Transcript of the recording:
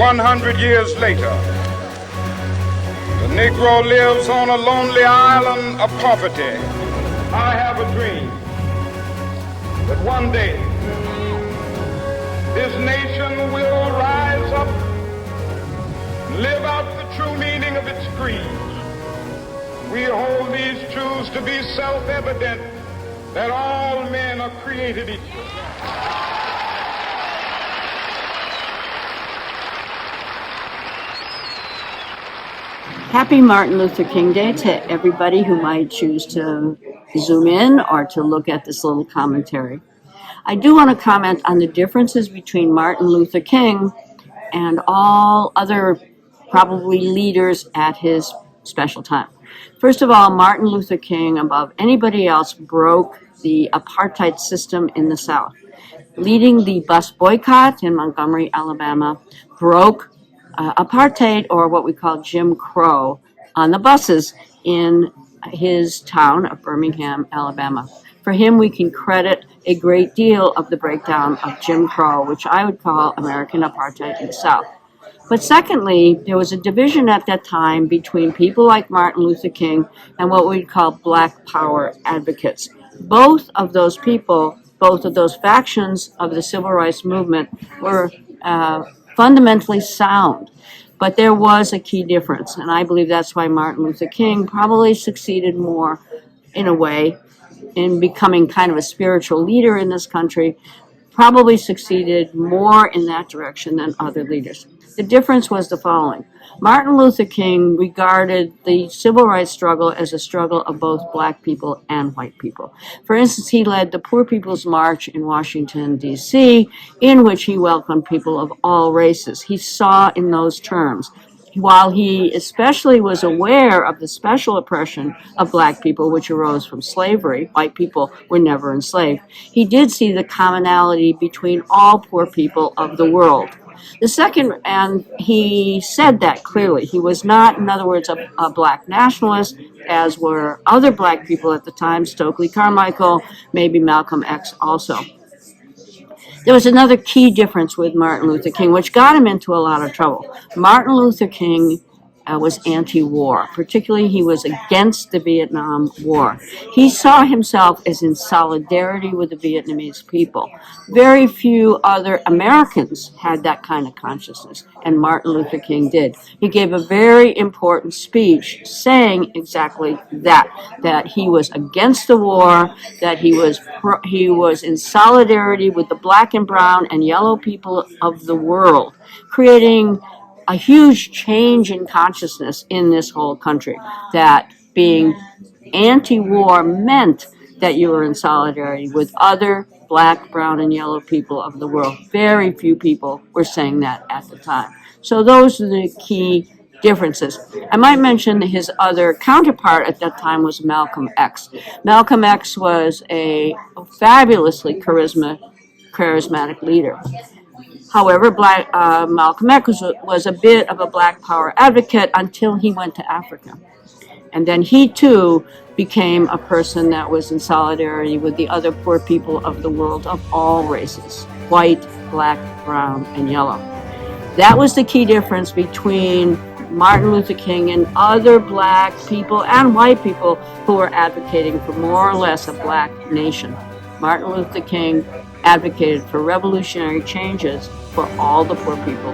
100 years later, the Negro lives on a lonely island of poverty. I have a dream that one day this nation will rise up and live out the true meaning of its creed. We hold these truths to be self-evident, that all men are created equal. Happy Martin Luther King Day to everybody who might choose to zoom in or to look at this little commentary. I do want to comment on the differences between Martin Luther King and all other probably leaders at his special time. First of all, Martin Luther King, above anybody else, broke the apartheid system in the South. Leading the bus boycott in Montgomery, Alabama, broke apartheid, or what we call Jim Crow, on the buses in his town of Birmingham, Alabama. For him, we can credit a great deal of the breakdown of Jim Crow, which I would call American apartheid in the South. But secondly, there was a division at that time between people like Martin Luther King and what we'd call Black Power advocates. Both of those people, both of those factions of the civil rights movement were fundamentally sound. But there was a key difference, and I believe that's why Martin Luther King probably succeeded more, in a way, in becoming kind of a spiritual leader in this country, probably succeeded more in that direction than other leaders. The difference was the following. Martin Luther King regarded the civil rights struggle as a struggle of both black people and white people. For instance, he led the Poor People's March in Washington, D.C., in which he welcomed people of all races. He saw in those terms. While he especially was aware of the special oppression of black people, which arose from slavery, white people were never enslaved, he did see the commonality between all poor people of the world. The second, and he said that clearly, he was not, in other words, a black nationalist, as were other black people at the time, Stokely Carmichael, maybe Malcolm X also. There was another key difference with Martin Luther King, which got him into a lot of trouble. Martin Luther King was anti-war. Particularly, he was against the Vietnam War. He saw himself as in solidarity with the Vietnamese people. Very few other Americans had that kind of consciousness, and Martin Luther King did. He gave a very important speech saying exactly that he was against the war, that he was in solidarity with the black and brown and yellow people of the world, creating a huge change in consciousness in this whole country, that being anti-war meant that you were in solidarity with other black, brown, and yellow people of the world. Very few people were saying that at the time. So those are the key differences. I might mention his other counterpart at that time was Malcolm X. Malcolm X was a fabulously charismatic leader. However, Malcolm X was a bit of a black power advocate until he went to Africa. And then he, too, became a person that was in solidarity with the other poor people of the world of all races, white, black, brown, and yellow. That was the key difference between Martin Luther King and other black people and white people who were advocating for more or less a black nation. Martin Luther King advocated for revolutionary changes for all the poor people